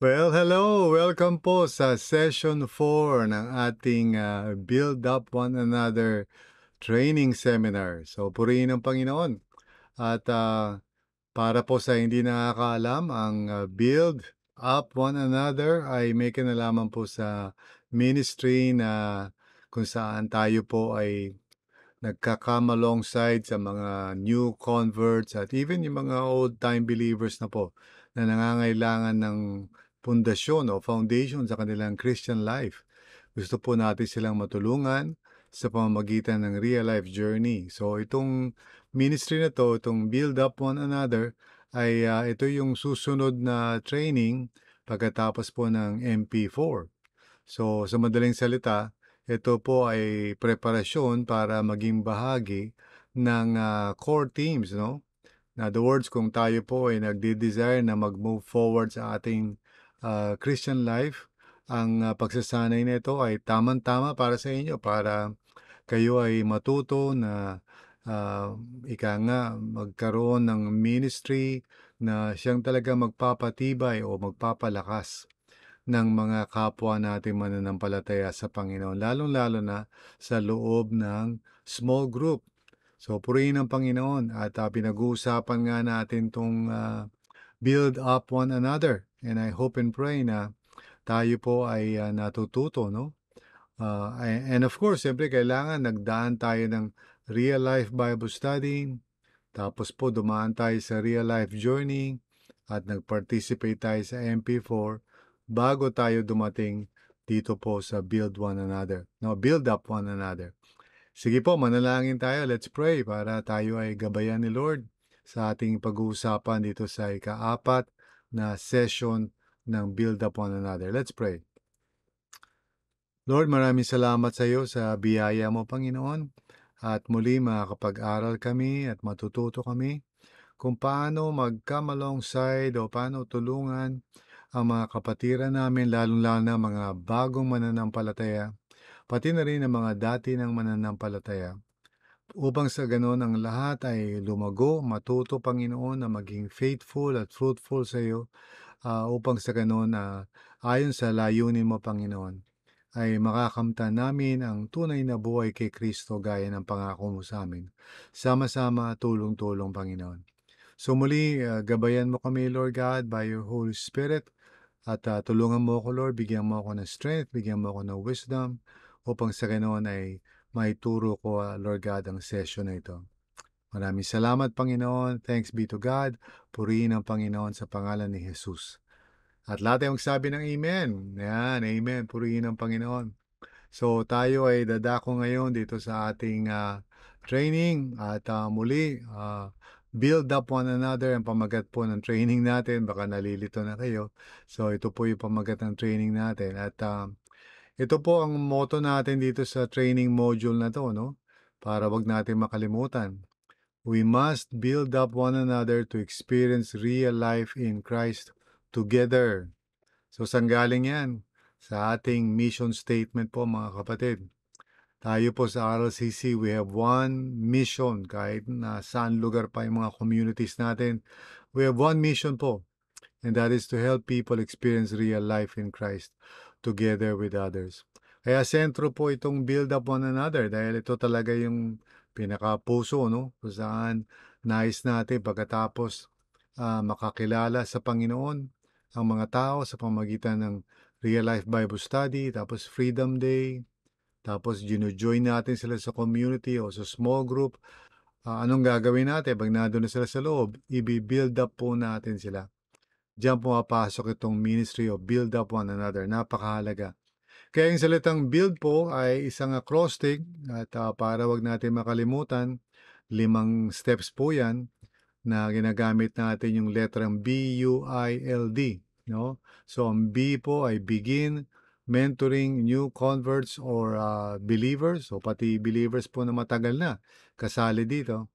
Well, hello! Welcome po sa session 4 ng ating Build Up One Another training seminar. So, purihin ang Panginoon. At para po sa hindi nakakaalam, ang Build Up One Another ay may kinalaman po sa ministry na kung saan tayo po ay nagka-come alongside sa mga new converts at even yung mga old-time believers na po na nangangailangan ng pundasyon o foundation sa kanilang Christian life. Gusto po natin silang matulungan sa pamamagitan ng real life journey. So itong ministry na to, itong Build Up One Another, ay ito yung susunod na training pagkatapos po ng MP4. So, sa madaling salita, ito po ay preparasyon para maging bahagi ng core teams, no? In other words, kung tayo po ay nagde-desire na mag-move forward sa ating Christian life, ang pagsasanay nito ay tamang-tama para sa inyo, para kayo ay matuto na ika nga magkaroon ng ministry na siyang talaga magpapatibay o magpapalakas ng mga kapwa nating mananampalataya sa Panginoon, lalong-lalo na sa loob ng small group. So, purihin ang Panginoon at pinag-uusapan nga natin itong build up one another. And I hope and pray na tayo po ay natututo, no? And of course, siyempre kailangan nagdaan tayo ng real life Bible study, tapos po dumaan tayo sa real life journey at nag-participate tayo sa MP4 bago tayo dumating dito po sa build one another. No, build up one another. Sige po, manalangin tayo. Let's pray para tayo ay gabayan ni Lord sa ating pag-uusapan dito sa ikaapat na session ng build up one another. Let's pray. Lord, maraming salamat sa iyo sa biyaya mo, Panginoon. At muli makakapag-aral kami at matututo kami kung paano mag-come alongside o paano tulungan ang mga kapatiran namin, lalong-lalo na mga bagong mananampalataya, pati na rin ang mga dati ng mananampalataya, upang sa ganon ang lahat ay lumago, matuto, Panginoon, na maging faithful at fruitful sa iyo, upang sa ganon ayon sa layunin mo, Panginoon, ay makakamtan namin ang tunay na buhay kay Kristo gaya ng pangako mo sa amin. Sama-sama, tulong-tulong, Panginoon. So muli, gabayan mo kami, Lord God, by your Holy Spirit. At tulungan mo ako, Lord, bigyan mo ako ng strength, bigyan mo ako ng wisdom, upang sa ganoon ay maituro ko, Lord God, ang session na ito. Maraming salamat, Panginoon. Thanks be to God. Purihin ang Panginoon sa pangalan ni Jesus. At lahat ay magsabi ng Amen. Yan, Amen. Purihin ang Panginoon. So tayo ay dadako ngayon dito sa ating training at muli, build up one another ang pamagat po ng training natin. Baka nalilito na kayo. So ito po yung pamagat ng training natin. At ito po ang motto natin dito sa training module na to, no? Para wag natin makalimutan. We must build up one another to experience real life in Christ together. So saan galing yan? Sa ating mission statement po, mga kapatid. Tayo po sa RLCC, we have one mission. Kahit na saan lugar pa yung mga communities natin, we have one mission po. And that is to help people experience real life in Christ together with others. Kaya sentro po itong build up one another dahil ito talaga yung pinaka-puso, no? Kung saan nais natin pagkatapos makakilala sa Panginoon ang mga tao sa pamagitan ng Real Life Bible Study, tapos Freedom Day, tapos gino-join natin sila sa community o sa small group. Anong gagawin natin pag nandun na sila sa loob? I-build up po natin sila. Diyan pumapasok itong ministry of build up one another. Napakahalaga. Kaya yung salitang build po ay isang acrostic at para wag natin makalimutan, 5 steps po yan na ginagamit natin yung letrang B-U-I-L-D. No? So ang B po ay begin mentoring new converts or believers. So pati believers po na matagal na kasali dito.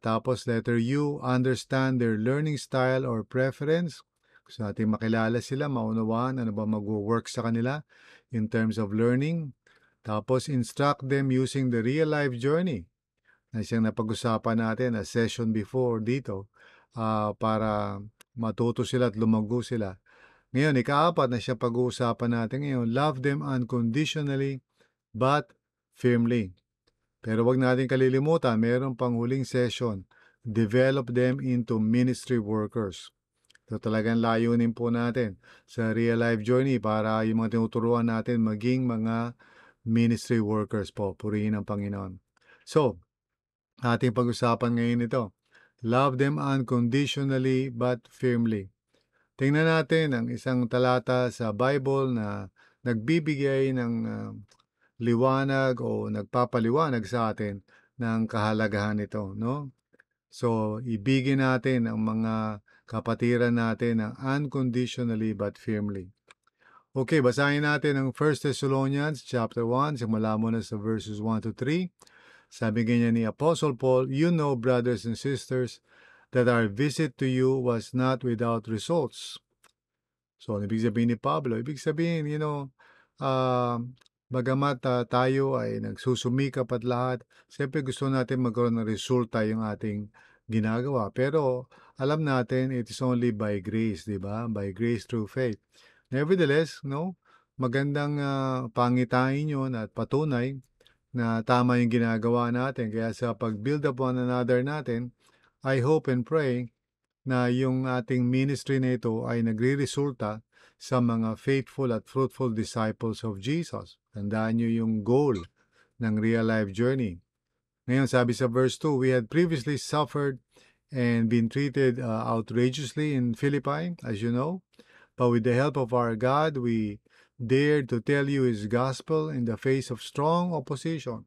Tapos letter U, understand their learning style or preference. Gusto natin makilala sila, maunawaan ano ba mag-work sa kanila in terms of learning. Tapos instruct them using the real life journey na siyang napag-usapan natin a session before dito para matuto sila at lumago sila Ngayon, ikaapat na siya pag-uusapan natin ngayon, love them unconditionally but firmly. Pero wag natin kalilimutan, mayroon pang huling session, develop them into ministry workers. So talagang layunin po natin sa real life journey para yung mga tinuturuan natin maging mga ministry workers po. Purihin ang Panginoon. So, ating pag-usapan ngayon ito. Love them unconditionally but firmly. Tingnan natin ang isang talata sa Bible na nagbibigay ng liwanag o nagpapaliwanag sa atin ng kahalagahan nito, no? So, ibigin natin ang mga kapatiran natin ng unconditionally but firmly. Okay, basahin natin ang 1 Thessalonians chapter 1, simula muna sa verses 1 to 3. Sabi ganyan ni Apostle Paul, "You know, brothers and sisters, that our visit to you was not without results." So, ano ibig sabihin ni Pablo? Ibig sabihin, uh, bagamat tayo ay nagsusumikap at lahat, siyempre gusto natin magkaroon ng resulta yung ating ginagawa. Pero alam natin, it is only by grace, di ba? By grace through faith. Nevertheless, no, magandang pangitain yun at patunay na tama yung ginagawa natin. Kaya sa pag-build up one another natin, I hope and pray na yung ating ministry na ito ay nagre-resulta sa mga faithful at fruitful disciples of Jesus. Tandaan nyo yung goal ng real life journey. Ngayon, sabi sa verse 2, we had previously suffered and been treated outrageously in Philippi, as you know. But with the help of our God, we dared to tell you His gospel in the face of strong opposition.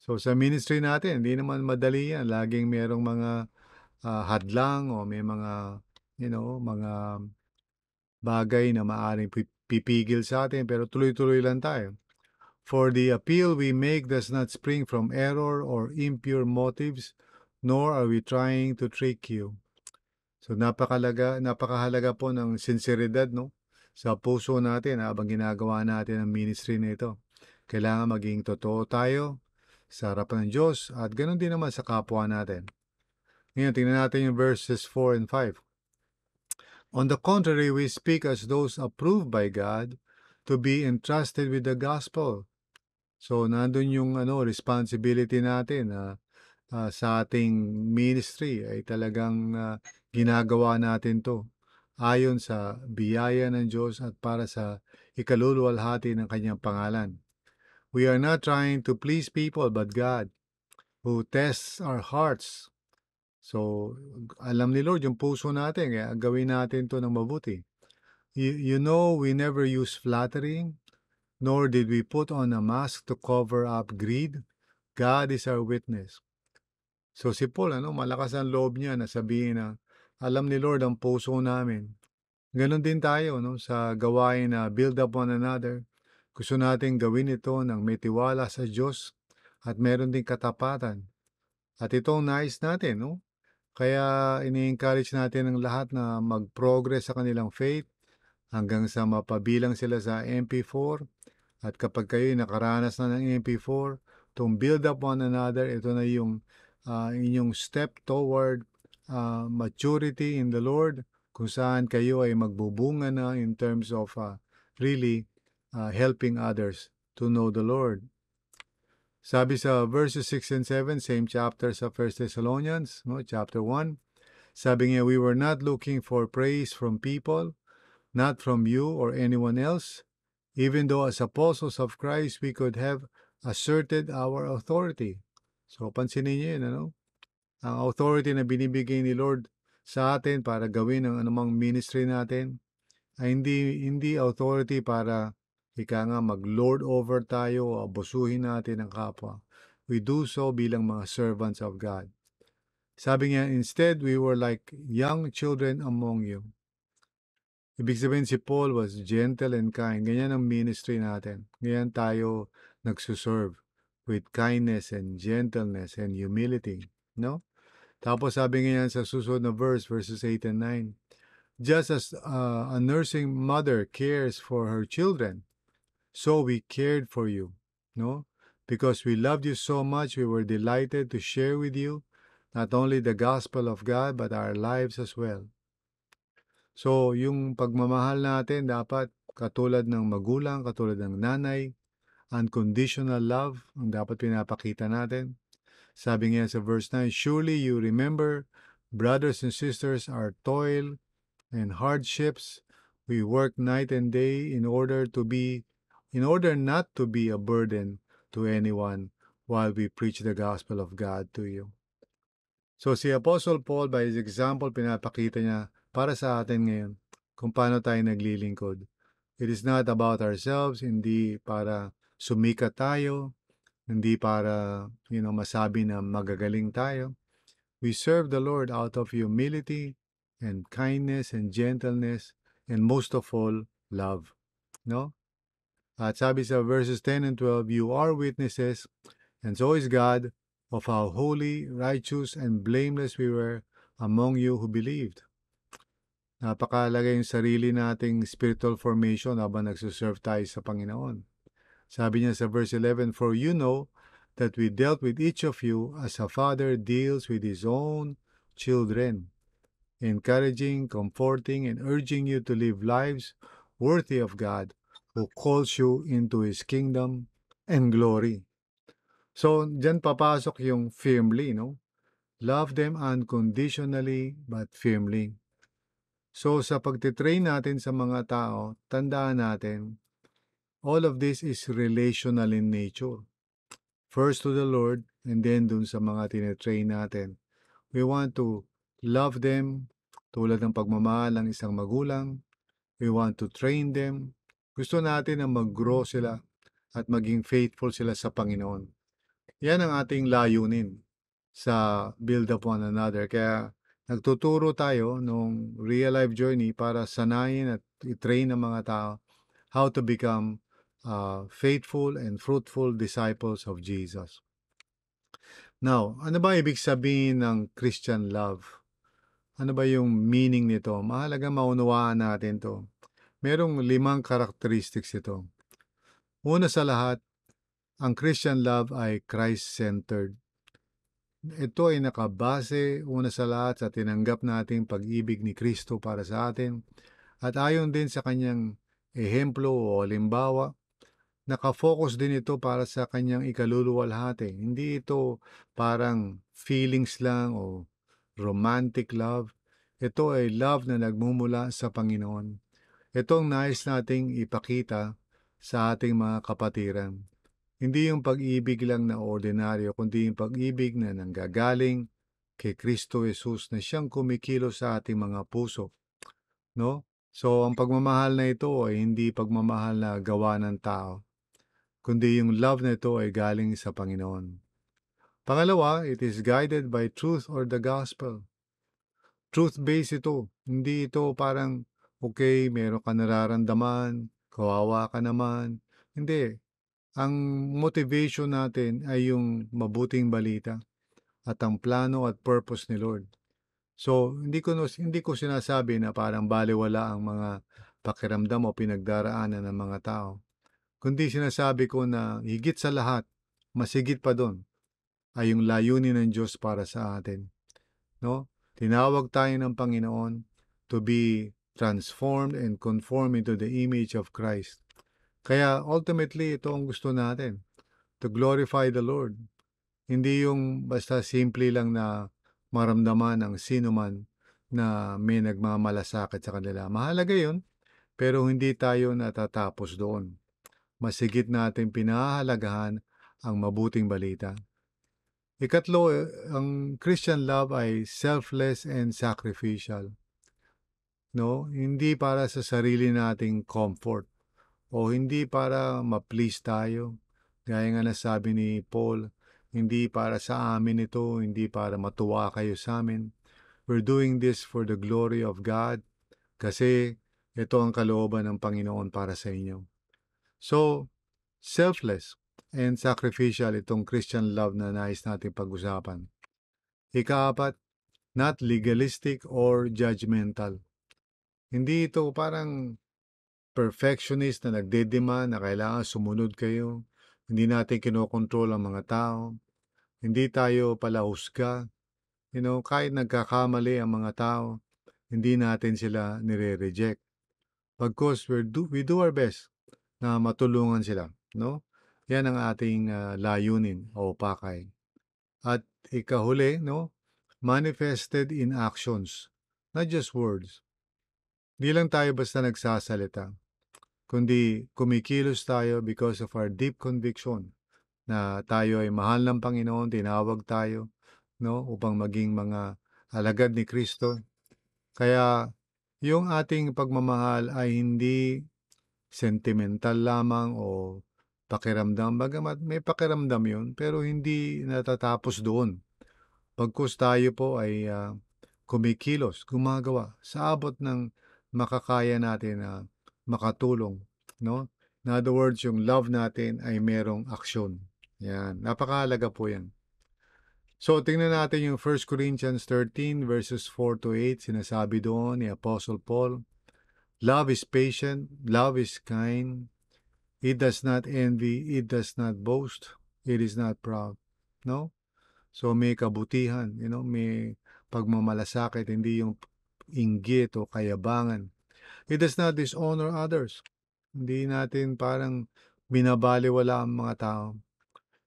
So sa ministry natin, hindi naman madali yan. Laging merong mga hadlang o may mga, mga bagay na maaaring pipigil sa atin, pero tuloy-tuloy lang tayo. For the appeal we make does not spring from error or impure motives, nor are we trying to trick you. So napakahalaga po ng sinseridad, no? Sa puso natin habang ginagawa natin ang ministry nito. Kailangan maging totoo tayo sa harapan ng Diyos at ganoon din naman sa kapwa natin. Ngayon, tingnan natin yung verses 4 and 5. On the contrary, we speak as those approved by God to be entrusted with the gospel. So, nandun yung responsibility natin na sa ating ministry ay talagang ginagawa natin to ayon sa biyaya ng Diyos at para sa ikaluluwalhati ng kanyang pangalan. We are not trying to please people but God who tests our hearts. So, alam ni Lord yung puso natin, kaya gawin natin to ng mabuti. You know, we never use flattery, nor did we put on a mask to cover up greed. God is our witness. So si Paul, malakas ang loob niya na sabihin na alam ni Lord ang puso namin. Ganon din tayo sa gawain na build up one another. Gusto natin gawin ito ng may tiwala sa Diyos at meron din katapatan. At itong nais natin, Kaya ini-encourage natin ang lahat na mag-progress sa kanilang faith hanggang sa mapabilang sila sa MP4. At kapag kayo nakaranas na ng MP4, itong build up one another, ito na yung inyong step toward maturity in the Lord, kung saan kayo ay magbubunga na in terms of really helping others to know the Lord. Sabi sa verses 6 and 7, same chapter sa 1 Thessalonians, chapter 1, sabi niya, we were not looking for praise from people, not from you or anyone else, even though as apostles of Christ, we could have asserted our authority. So, pansinin niyo yun, Ang authority na binibigay ni Lord sa atin para gawin ang anumang ministry natin ay hindi authority para mag-lord over tayo o abusuhin natin ang kapwa. We do so bilang mga servants of God. Sabi niya, instead, we were like young children among you. Ibig sabihin si Paul was gentle and kind. Ganyan ang ministry natin. Ganyan tayo nagsuserve with kindness and gentleness and humility. No? Tapos sabi ganyan sa susunod na verses 8 and 9. Just as a nursing mother cares for her children, so we cared for you. No? Because we loved you so much, we were delighted to share with you not only the gospel of God, but our lives as well. So, yung pagmamahal natin dapat katulad ng magulang, katulad ng nanay, unconditional love ang dapat pinapakita natin. Sabi nga sa verse 9, "Surely you remember, brothers and sisters, our toil and hardships. We work night and day in order not to be a burden to anyone while we preach the gospel of God to you." So si Apostle Paul by his example pinapakita niya para sa atin ngayon kung paano tayo naglilingkod. It is not about ourselves, hindi para sumikat tayo, hindi para, masabi na magagaling tayo. We serve the Lord out of humility and kindness and gentleness and most of all, love. No? At sabi sa verses 10 and 12, "You are witnesses, and so is God, of how holy, righteous, and blameless we were among you who believed." Napakalaga yung sarili nating spiritual formation habang nagsuserve tayo sa Panginoon. Sabi niya sa verse 11, "For you know that we dealt with each of you as a father deals with his own children, encouraging, comforting, and urging you to live lives worthy of God, who calls you into His kingdom and glory." So, dyan papasok yung firmly, no? Love them unconditionally but firmly. So, sa pagtitrain natin sa mga tao, tandaan natin, all of this is relational in nature. First to the Lord, and then dun sa mga tinetrain natin. We want to love them tulad ng pagmamahal ng isang magulang. We want to train them. Gusto natin na mag-grow sila at maging faithful sila sa Panginoon. Yan ang ating layunin sa Build Up One Another. Kaya nagtuturo tayo nung real life journey para sanayin at i-train ng mga tao how to become faithful and fruitful disciples of Jesus. Now, ano ba ibig sabihin ng Christian love? Ano ba yung meaning nito? Mahalaga maunawaan natin to. Merong 5 characteristics ito. Una sa lahat, ang Christian love ay Christ-centered. Ito ay nakabase una sa lahat sa tinanggap nating pag-ibig ni Kristo para sa atin at ayon din sa kanyang ehemplo o halimbawa, nakafocus din ito para sa kanyang ikaluluwalhati. Hindi ito parang feelings lang o romantic love. Ito ay love na nagmumula sa Panginoon. Ito ang nais nating ipakita sa ating mga kapatiran. Hindi yung pag-ibig lang na ordinaryo, kundi yung pag-ibig na nanggagaling kay Kristo Jesus na siyang kumikilos sa ating mga puso. No? So, ang pagmamahal na ito ay hindi pagmamahal na gawa ng tao, kundi yung love na ito ay galing sa Panginoon. Pangalawa, it is guided by truth or the gospel. Truth-based ito. Hindi ito parang, okay, meron ka nararamdaman, kawawa ka naman. Hindi. Ang motivation natin ay yung mabuting balita at ang plano at purpose ni Lord. So, hindi ko sinasabi na parang balewala ang mga pakiramdam o pinagdaraanan ng mga tao. Kundi sinasabi ko na higit sa lahat, masigit pa doon, ay yung layunin ng Diyos para sa atin. No? Tinawag tayo ng Panginoon to be transformed and conformed into the image of Christ. Kaya ultimately, ito ang gusto natin, to glorify the Lord. Hindi yung basta simple lang na maramdaman ng sino man na may nagmamalasakit sa kanila. Mahalaga yun, pero hindi tayo natatapos doon. Masigit natin pinahahalagahan ang mabuting balita. Ikatlo, ang Christian love ay selfless and sacrificial. No? Hindi para sa sarili nating comfort o hindi para ma-please tayo. Gaya nga nasabi ni Paul, hindi para sa amin ito, hindi para matuwa kayo sa amin. We're doing this for the glory of God kasi ito ang kalooban ng Panginoon para sa inyo. So, selfless and sacrificial itong Christian love na nais natin pag-usapan. Ikaapat, not legalistic or judgmental. Hindi ito parang perfectionist na nagdedemand na kailangan sumunod kayo. Hindi natin kinokontrol ang mga tao. Hindi tayo palahusga. Kahit nagkakamali ang mga tao, hindi natin sila nire-reject. Bagkus we do our best na matulungan sila, no? Yan ang ating layunin o pakay. At ikahuli, no? Manifested in actions, not just words. Di lang tayo basta nagsasalita, kundi kumikilos tayo because of our deep conviction na tayo ay mahal ng Panginoon, tinawag tayo, no, upang maging mga alagad ni Kristo. Kaya yung ating pagmamahal ay hindi sentimental lamang o pakiramdam. Bagamat may pakiramdam yun, pero hindi natatapos doon. Pagkus tayo po ay kumikilos, gumagawa sa abot ng makakaya natin na makatulong, no? In other words, yung love natin ay merong aksyon. Yan, napakahalaga po yan. So, tingnan natin yung 1 Corinthians 13 verses 4 to 8. Sinasabi doon ni Apostle Paul, love is patient, love is kind, it does not envy, it does not boast, it is not proud. No? So, may kabutihan, may pagmamalasakit, hindi yung inggit o kayabangan. It does not dishonor others. Hindi natin parang binabaliwala ang mga tao.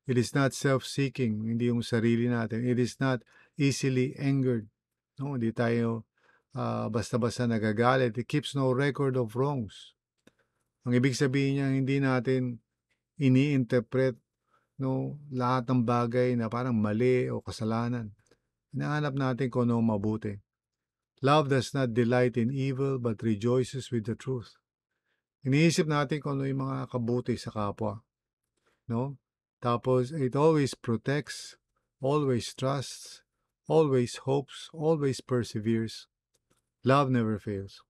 It is not self-seeking, hindi yung sarili natin. It is not easily angered. No, hindi tayo basta-basta nagagalit. It keeps no record of wrongs. Ang ibig sabihin niya, hindi natin ini-interpret lahat ng bagay na parang mali o kasalanan. Hinahanap natin kung ano mabuti. Love does not delight in evil but rejoices with the truth. Iniisip natin kung ano yung mga kabuti sa kapwa. No? Tapos, it always protects, always trusts, always hopes, always perseveres. Love never fails.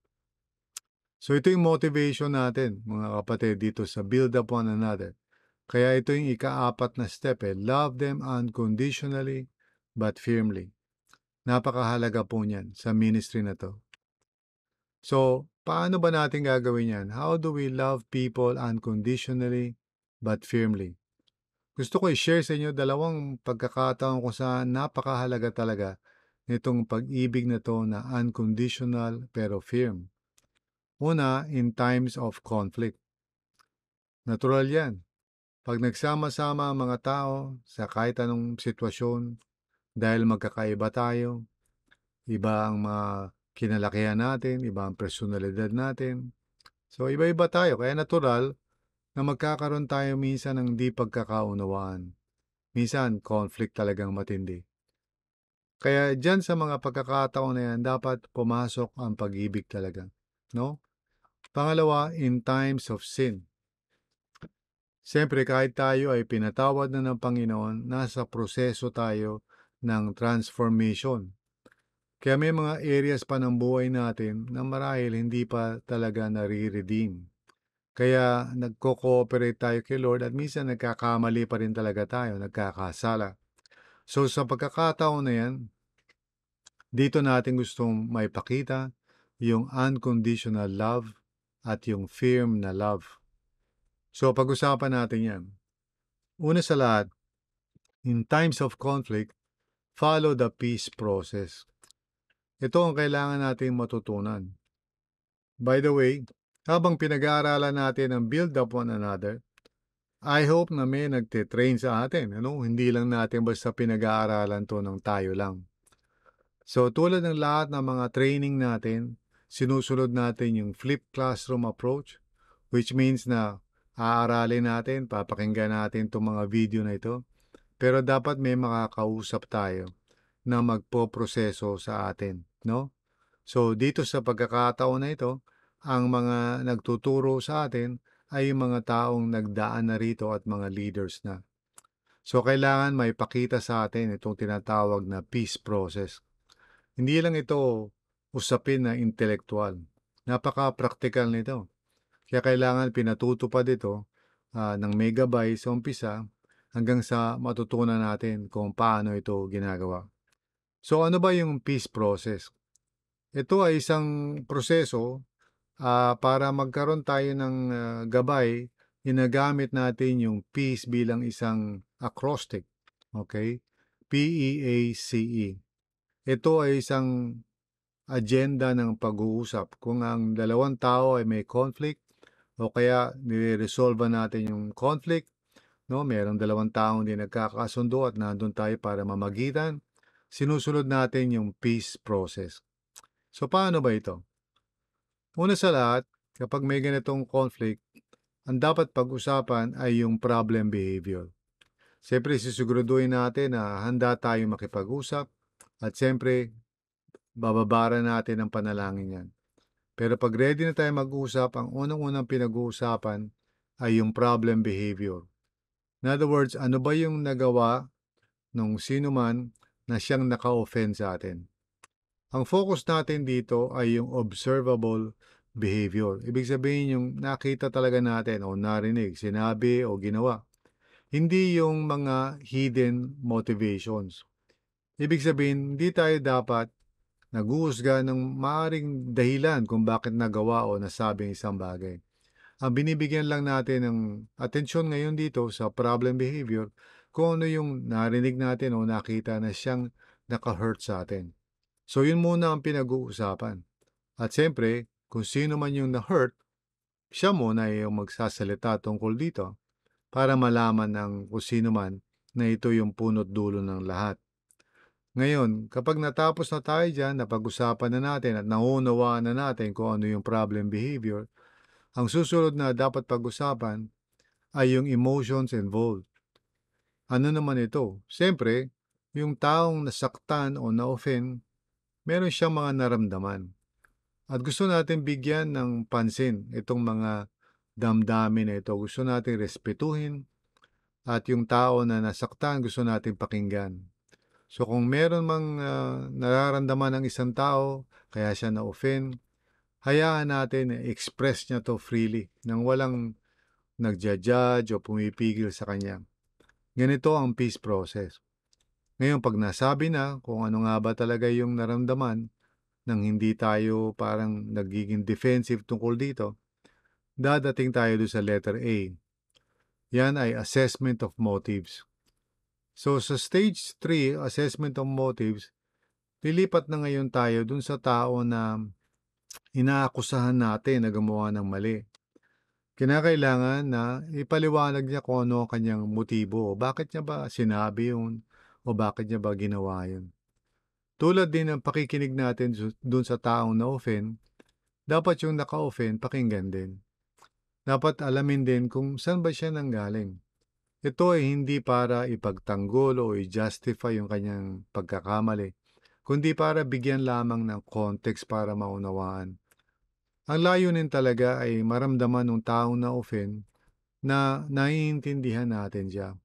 So, ito yung motivation natin, mga kapatid, dito sa build up one another. Kaya ito yung ika-4 na step, love them unconditionally but firmly. Napakahalaga po niyan sa ministry na to. So, paano ba natin gagawin yan? How do we love people unconditionally but firmly? Gusto ko i-share sa inyo dalawang pagkakataon kung saan napakahalaga talaga nitong pag-ibig na to na unconditional pero firm. Una, in times of conflict. Natural yan. Pag nagsama-sama ang mga tao sa kahit anong sitwasyon, dahil magkakaiba tayo, iba ang mga kinalakihan natin, iba ang personalidad natin. So, iba-iba tayo. Kaya natural na magkakaroon tayo minsan ng di pagkakaunawaan. Minsan, conflict talagang matindi. Kaya dyan sa mga pagkakataon na yan, dapat pumasok ang pag-ibig talaga. No? Pangalawa, in times of sin. Siyempre, kahit tayo ay pinatawad na ng Panginoon, nasa proseso tayo ng transformation. Kaya may mga areas pa ng buhay natin na marahil hindi pa talaga nare-redeem. Kaya nagko-cooperate tayo kay Lord at minsan nagkakamali pa rin talaga tayo, nagkakasala. So sa pagkakataon na yan, dito natin gustong maipakita yung unconditional love at yung firm na love. So pag-usapan natin yan. Una sa lahat, in times of conflict, follow the peace process. Ito ang kailangan natin matutunan. By the way, habang pinag-aaralan natin ang build up one another, I hope na may nagtitrain sa atin. Hindi lang natin basta pinag-aaralan to ng tayo lang. So tulad ng lahat ng mga training natin, sinusunod natin yung flipped classroom approach, which means na aaralin natin, papakinggan natin itong mga video na ito, pero dapat may makakausap tayo na magpo-proseso sa atin, no? So dito sa pagkakataon na ito, ang mga nagtuturo sa atin ay yung mga taong nagdaan na rito at mga leaders na. So kailangan may pakita sa atin itong tinatawag na peace process. Hindi lang ito usapin na intelektual. Napaka-practical nito. Kaya kailangan pinatutupad ito ng may gabay sa umpisa hanggang sa matutunan natin kung paano ito ginagawa. So ano ba yung peace process? Ito ay isang proseso para magkaroon tayo ng gabay, ginagamit natin yung peace bilang isang acrostic. Okay? P-E-A-C-E. Ito ay isang agenda ng pag-uusap. Kung ang dalawang tao ay may conflict o kaya nire-resolve natin yung conflict, no? Merong dalawang taong hindi nagkakasundo at nandun tayo para mamagitan. Sinusunod natin yung peace process. So paano ba ito? Una sa lahat, kapag may ganitong conflict, ang dapat pag-usapan ay yung problem behavior. Siyempre, sisiguraduhin natin na handa tayong makipag-usap at siyempre, bababara natin ang panalangin yan. Pero pag ready na tayo mag-usap, ang unang-unang pinag-uusapan ay yung problem behavior. In other words, ano ba yung nagawa nung sino man na siyang naka-offend sa atin? Ang focus natin dito ay yung observable behavior. Ibig sabihin yung nakita talaga natin o narinig, sinabi o ginawa. Hindi yung mga hidden motivations. Ibig sabihin, hindi tayo dapat nag-uusga ng maaring dahilan kung bakit nagawa o nasabi ang isang bagay. Ang binibigyan lang natin ng atensyon ngayon dito sa problem behavior kung ano yung narinig natin o nakita na siyang naka-hurt sa atin. So yun muna ang pinag-uusapan. At siyempre, kung sino man yung na-hurt, siya muna yung magsasalita tungkol dito para malaman ng kung sino man na ito yung punot dulo ng lahat. Ngayon, kapag natapos na tayo dyan, napag-usapan na natin at naunawaan na natin kung ano yung problem behavior, ang susunod na dapat pag-usapan ay yung emotions involved. Ano naman ito? Siyempre, yung taong nasaktan o na-offend, meron siyang mga naramdaman. At gusto natin bigyan ng pansin itong mga damdamin na ito. Gusto natin respetuhin at yung tao na nasaktan gusto natin pakinggan. So kung meron mang nararamdaman ng isang tao, kaya siya na-offend, hayaan natin na express niya to freely nang walang nagja-judge o pumipigil sa kanya. Ganito ang peace process. Ngayon, pag nasabi na kung ano nga ba talaga yung naramdaman nang hindi tayo parang nagiging defensive tungkol dito, dadating tayo doon sa letter A. Yan ay assessment of motives. So sa stage 3, assessment of motives, lilipat na ngayon tayo dun sa tao na inaakusahan natin na gumawa ng mali. Kinakailangan na ipaliwanag niya kung ano ang kanyang motibo. Bakit niya ba sinabi yun? O bakit niya ba ginawa yun? Tulad din ng pakikinig natin dun sa taong na-offend, dapat yung naka-offend pakinggan din. Dapat alamin din kung saan ba siya nanggaling. Ito ay hindi para ipagtanggol o i-justify yung kanyang pagkakamali, kundi para bigyan lamang ng context para maunawaan. Ang layunin talaga ay maramdaman ng taong na-offend na naiintindihan natin siya.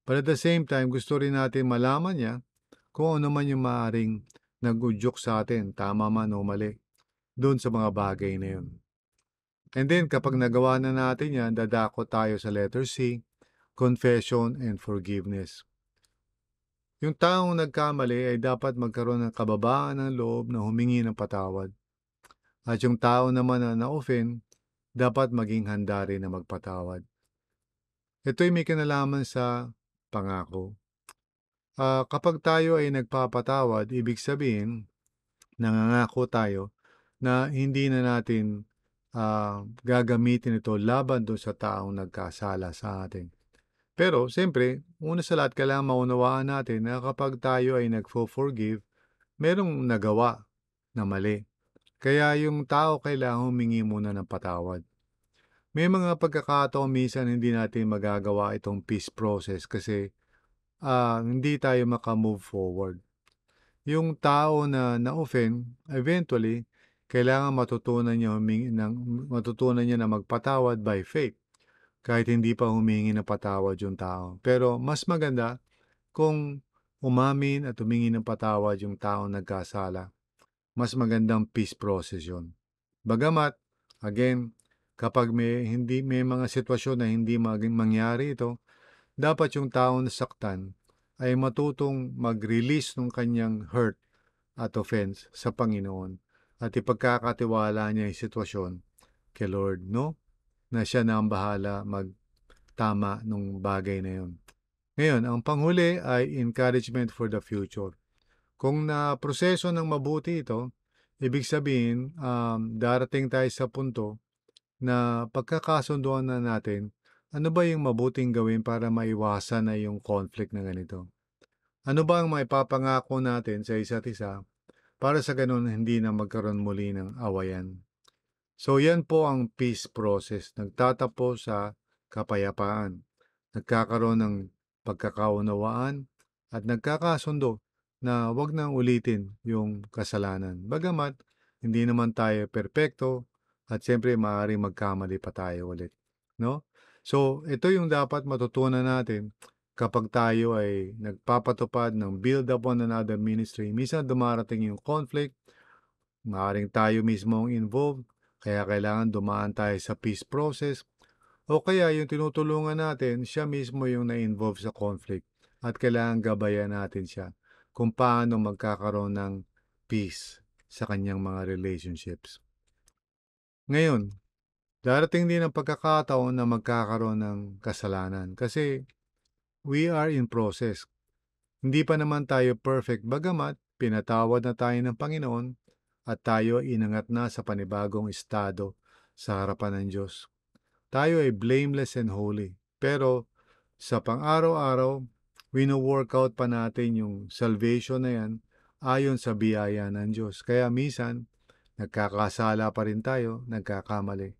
But at the same time, gusto rin natin malaman niya kung ano man yung maaaring nag-udyok sa atin, tama man o mali, doon sa mga bagay na yun. And then, kapag nagawa na natin yan, dadako tayo sa letter C, confession and forgiveness. Yung taong nagkamali ay dapat magkaroon ng kababaan ng loob na humingi ng patawad. At yung tao naman na na-offend, dapat maging handa rin na magpatawad. Ito'y may kinalaman sa pangako. Kapag tayo ay nagpapatawad, ibig sabihin, nangangako tayo na hindi na natin gagamitin ito laban doon sa taong nagkasala sa atin. Pero, siyempre, una sa lahat, kailangan maunawaan natin na kapag tayo ay nagfo-forgive, merong nagawa na mali. Kaya yung tao kailangan humingi muna ng patawad. May mga pagkakataon minsan hindi natin magagawa itong peace process kasi hindi tayo maka-move forward. Yung tao na na-offend, eventually, kailangan matutunan niya na magpatawad by faith kahit hindi pa humingi ng patawad yung tao. Pero mas maganda kung umamin at humingi ng patawad yung taong nagkasala. Mas magandang peace process yun. Bagamat, again, kapag may mga sitwasyon na hindi mangyari ito, dapat yung taong nasaktan ay matutong mag-release ng kanyang hurt at offense sa Panginoon at ipagkakatiwala niya yung sitwasyon kay Lord, no? Na siya na ang bahala magtama ng bagay na yun. Ngayon, ang panghuli ay encouragement for the future. Kung na proseso ng mabuti ito, Ibig sabihin, darating tayo sa punto na pagkakasunduan na natin, ano ba yung mabuting gawin para maiwasan na yung conflict na ganito? Ano ba ang maipapangako natin sa isa't isa para sa ganun hindi na magkaroon muli ng awayan? So yan po ang peace process. Nagtatapos sa kapayapaan. Nagkakaroon ng pagkakaunawaan at nagkakasundo na wag nang ulitin yung kasalanan. Bagamat hindi naman tayo perpekto at siyempre maaaring magkamali pa tayo ulit. No? So ito yung dapat matutunan natin kapag tayo ay nagpapatupad ng build up one another ministry. Minsan dumarating yung conflict, maaaring tayo mismo ang involved, kaya kailangan dumaan tayo sa peace process o kaya yung tinutulungan natin, siya mismo yung na-involve sa conflict at kailangan gabayan natin siya kung paano magkakaroon ng peace sa kanyang mga relationships. Ngayon, darating din ang pagkakataon na magkakaroon ng kasalanan kasi we are in process. Hindi pa naman tayo perfect bagamat pinatawad na tayo ng Panginoon at tayo inangat na sa panibagong estado sa harapan ng Diyos. Tayo ay blameless and holy. Pero sa pang-araw-araw, wino-workout pa natin yung salvation na yan ayon sa biyaya ng Diyos. Kaya minsan, nagkakasala pa rin tayo, nagkakamali.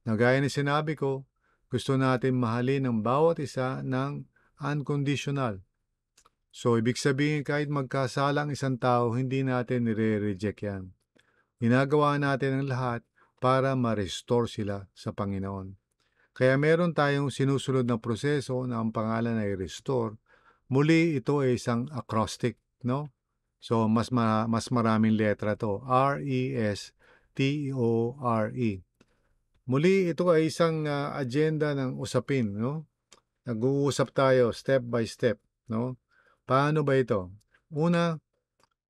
Nagaya ni sinabi ko, gusto natin mahalin ang bawat isa ng unconditional. So, ibig sabihin kahit magkasala ang isang tao, hindi natin nire-reject yan. Ginagawa natin ang lahat para ma-restore sila sa Panginoon. Kaya meron tayong sinusunod na proseso na ang pangalan ay restore. Muli ito ay isang acrostic, no? So mas maraming letra to. R-E-S-T-O-R-E. Muli ito ay isang agenda ng usapin, no? Nag-uusap tayo step by step, no? Paano ba ito? Una,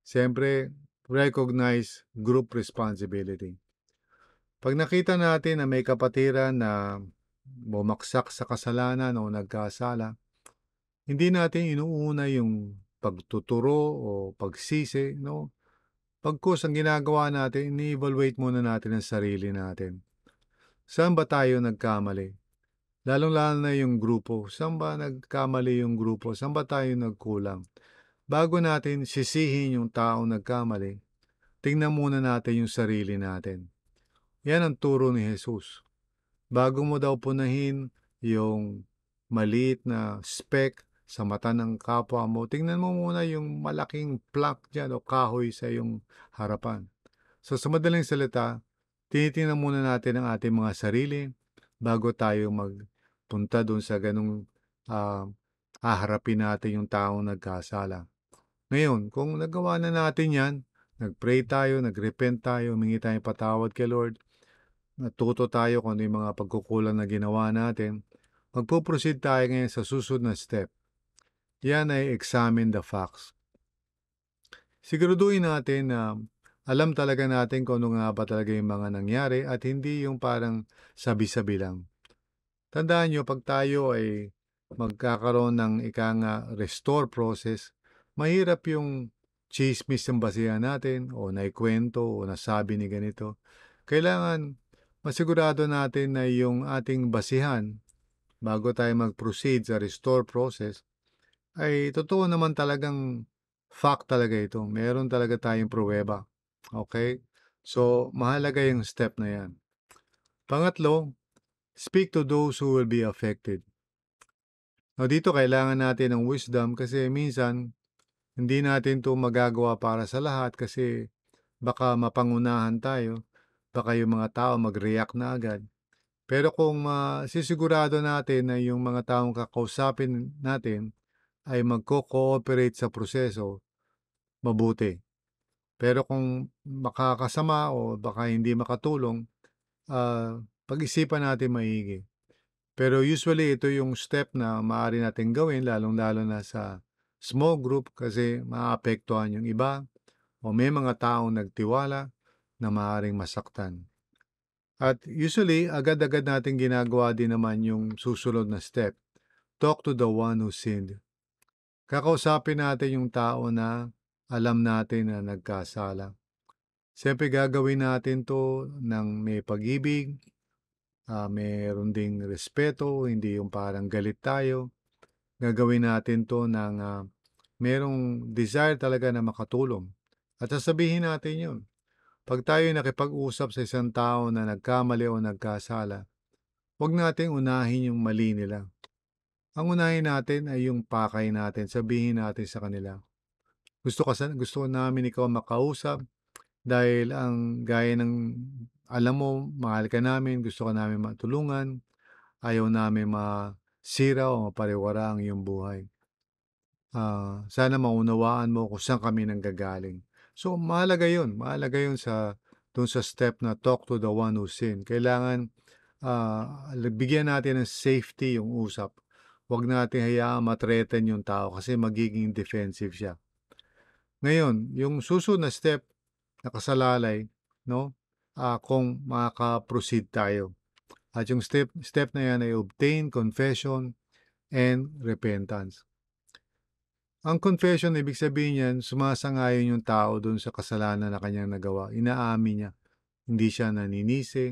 siyempre, recognize group responsibility. Pag nakita natin na may kapatiran na bumaksak sa kasalanan o nagkasala, hindi natin inuuna yung pagtuturo o pagsisi, no? Pagkus ang ginagawa natin, ini-evaluate muna natin ang sarili natin. Saan ba tayo nagkamali? Lalong-lalo na yung grupo. Saan ba nagkamali yung grupo? Saan ba tayo nagkulang? Bago natin sisihin yung taong nagkamali, tingnan muna natin yung sarili natin. Yan ang turo ni Jesus. Bago mo daw punahin yung maliit na speck sa mata ng kapwa mo, tingnan mo muna yung malaking plank dyan o kahoy sa iyong harapan. So sa madaling salita, tinitingnan muna natin ang ating mga sarili bago tayo magpunta doon sa ganung haharapin natin yung taong nagkasala. Ngayon, kung nagawa na natin yan, nag-pray tayo, nag-repent tayo, humingi tayong patawad kay Lord, natuto tayo kung ano yung mga pagkukulang na ginawa natin, magpo-proceed tayo ngayon sa susunod na step. Yan ay examine the facts. Siguraduhin natin na alam talaga natin kung ano nga ba talaga yung mga nangyari at hindi yung parang sabi-sabi lang. Tandaan nyo, pag tayo ay magkakaroon ng restore process, mahirap yung chismis yung basihan natin o naikwento o nasabi ni ganito. Kailangan masigurado natin na yung ating basihan bago tayo mag-proceed sa restore process ay totoo naman talagang fact talaga ito. Meron talaga tayong pruweba. Okay? So, mahalaga yung step na yan. Pangatlo, speak to those who will be affected. Now, dito kailangan natin ng wisdom kasi minsan hindi natin to magagawa para sa lahat kasi baka mapangunahan tayo, baka yung mga tao mag-react na agad. Pero kung sisigurado natin na yung mga taong kakausapin natin ay magko-cooperate sa proseso, mabuti. Pero kung makakasama o baka hindi makatulong, pag-isipan natin maigi. Pero usually ito yung step na maaari natin gawin lalong-lalo na sa small group kasi maapektuhan yung iba o may mga taong nagtiwala na maaaring masaktan. At usually, agad-agad natin ginagawa din naman yung susunod na step. Talk to the one who sinned. Kakausapin natin yung tao na alam natin na nagkasala. Siyempre gagawin natin 'to ng may pag-ibig, meron ding respeto, hindi yung parang galit tayo. Gagawin natin 'to ng, merong desire talaga na makatulong at sasabihin natin 'yun. 'Pag tayo'y nakipag-usap sa isang tao na nagkamali o nagkasala, 'wag nating unahin yung mali nila. Ang unahin natin ay yung pakay natin, sabihin natin sa kanila, gusto namin ikaw makausap dahil ang gaya ng alam mo mahal ka namin, gusto ka namin matulungan, ayaw namin masira o mapariwara ang iyong buhay. Sana maunawaan mo kung saan kami nanggagaling. So mahalaga 'yun dun sa step na talk to the one who sinned. Kailangan, bigyan natin ng safety yung usap. 'Wag natin hayaang ma-threaten yung tao kasi magiging defensive siya. Ngayon, yung susunod na step, nakasalalay 'no, kung makaka-proceed tayo. At yung step na 'yan ay obtain confession and repentance. Ang confession, ibig sabihin niyan, sumasangayon yung tao dun sa kasalanan na kanyang nagawa. Inaamin niya. Hindi siya naninisi,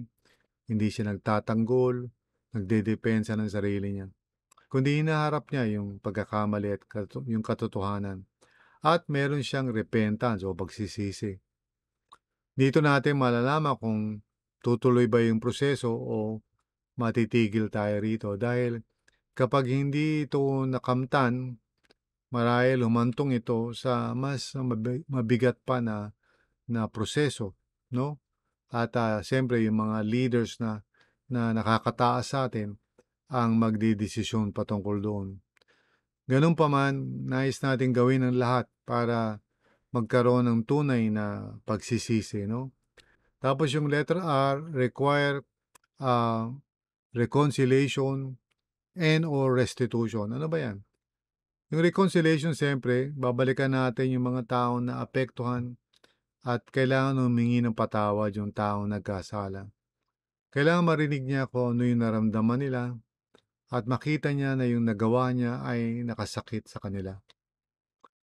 hindi siya nagtatanggol, nagdedepensa ng sarili niya. Kundi hinaharap niya yung pagkakamali at yung katotohanan. At meron siyang repentance o pagsisisi. Dito natin malalaman kung tutuloy ba yung proseso o matitigil tayo rito. Dahil kapag hindi ito nakamtan, marahil humantong ito sa mas mabigat pa na proseso, 'no? At, siyempre yung mga leaders na nakakataas sa'tin ang magdedesisyon patungkol doon. Gano'n nais nating gawin ang lahat para magkaroon ng tunay na pagsisisi, 'no? Tapos yung letter R, require, ah, reconciliation and or restitution. Ano ba 'yan? Yung reconciliation siyempre, babalikan natin yung mga taong naapektuhan at kailangan humingi ng patawad yung taong nagkasala. Kailangan marinig niya kung ano yung naramdaman nila at makita niya na yung nagawa niya ay nakasakit sa kanila.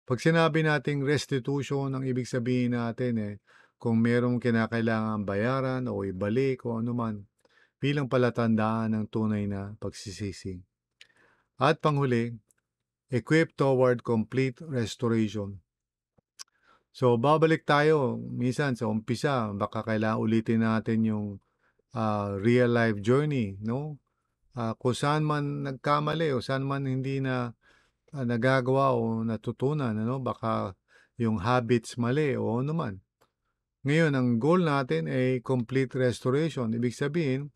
Pag sinabi nating restitution, ang ibig sabihin natin kung merong kinakailangan bayaran o ibalik o anuman bilang palatandaan ng tunay na pagsisisi. At panghuli, equip toward complete restoration. So, babalik tayo minsan sa umpisa, baka kailangan ulitin natin yung real life journey, no? Kung saan man nagkamali o saan man hindi na nagagawa o natutunan, ano? Baka yung habits mali o ano man. Ngayon, ang goal natin ay complete restoration. Ibig sabihin,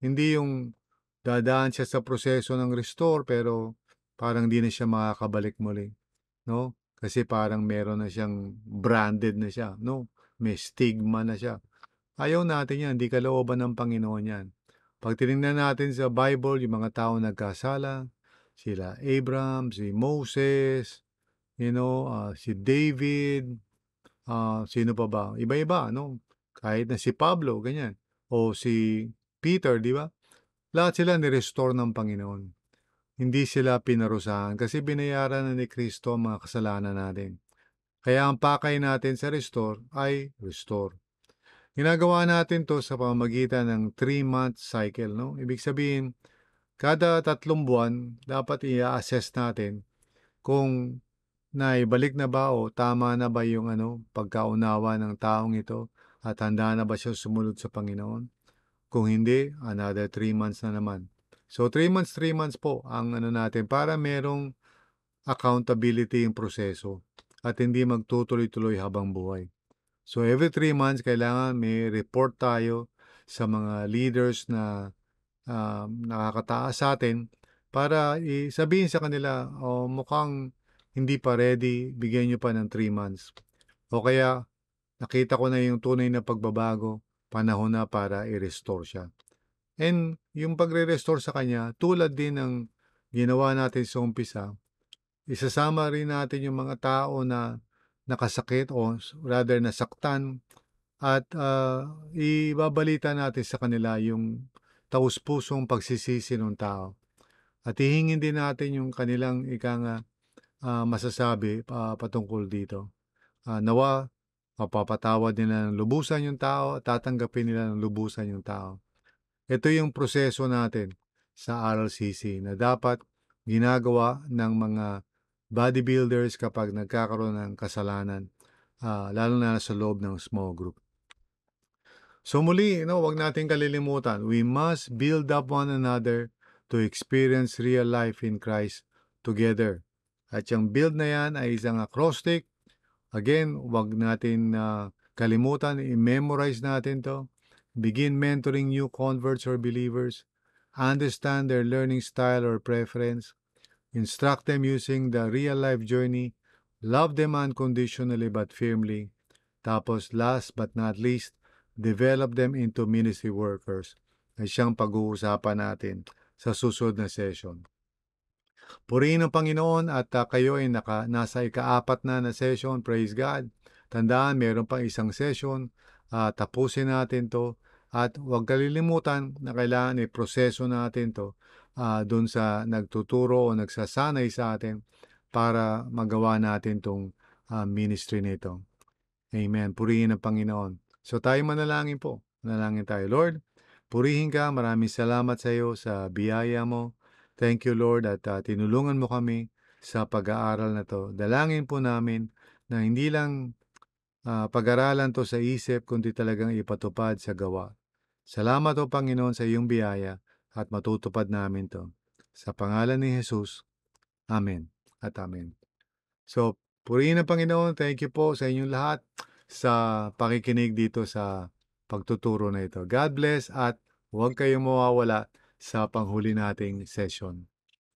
hindi yung dadaan siya sa proseso ng restore pero parang di na siya makakabalik muli, no? Kasi parang meron na siyang branded na siya, no? May stigma na siya. Ayaw natin yan, di kalooban ng Panginoon yan. Pag tinignan natin sa Bible, yung mga tao nagkasala, sila Abraham, si Moses, si David, sino pa ba? Iba-iba, no? Kahit na si Pablo, ganyan. O si Peter, di ba? Lahat sila ni-restore ng Panginoon. Hindi sila pinarusahan kasi binayaran na ni Kristo ang mga kasalanan natin. Kaya ang pakay natin sa restore ay restore. Ginagawa natin to sa pamamagitan ng 3-month cycle. No? Ibig sabihin, kada 3 buwan, dapat i-assess natin kung naibalik na ba o tama na ba yung pagkaunawa ng taong ito at handa na ba siya sumunod sa Panginoon. Kung hindi, another 3 months na naman. So 3 months po ang natin para merong accountability yung proseso at hindi magtutuloy-tuloy habang buhay. So every 3 months kailangan may report tayo sa mga leaders na nakakataas sa atin para sabihin sa kanila, mukhang hindi pa ready, bigyan nyo pa ng 3 months. O kaya nakita ko na yung tunay na pagbabago, panahon na para i-restore siya. And yung pagre-restore sa kanya, tulad din ng ginawa natin sa umpisa, isasama rin natin yung mga tao na nakasakit o rather nasaktan at ibabalita natin sa kanila yung taus-pusong pagsisisi ng tao. At hihingin din natin yung kanilang masasabi patungkol dito. Nawa mapapatawad nila ng lubusan yung tao at tatanggapin nila ng lubusan yung tao. Ito yung proseso natin sa RLCC na dapat ginagawa ng mga bodybuilders kapag nagkakaroon ng kasalanan, lalo na sa loob ng small group. So muli, wag natin kalilimutan, we must build up one another to experience real life in Christ together. At yung build na yan ay isang acrostic. Again, wag natin kalimutan, i-memorize natin to. Begin mentoring new converts or believers. Understand their learning style or preference. Instruct them using the real-life journey. Love them unconditionally but firmly. Tapos, last but not least, develop them into ministry workers. Ay siyang pag-uusapan natin sa susunod na session. Purihin ang Panginoon at kayo ay nasa ika-4 na session. Praise God. Tandaan, meron pang isang session. Tapusin natin to. At huwag kalilimutan na kailangan i-proseso natin to doon sa nagtuturo o nagsasanay sa atin para magawa natin tong ministry nito. Amen. Purihin ang Panginoon. So tayo manalangin po. Manalangin tayo. Lord, purihin ka. Maraming salamat sa iyo sa biyaya mo. Thank you, Lord, at tinulungan mo kami sa pag-aaral na to. Dalangin po namin na hindi lang pag-aralan to sa isip, kundi talagang ipatupad sa gawa. Salamat o Panginoon sa iyong biyaya at matutupad namin to. Sa pangalan ni Jesus. Amen at Amen. So, purihin ang Panginoon. Thank you po sa inyong lahat sa pakikinig dito sa pagtuturo na ito. God bless at huwag kayong mawawala sa panghuli nating session.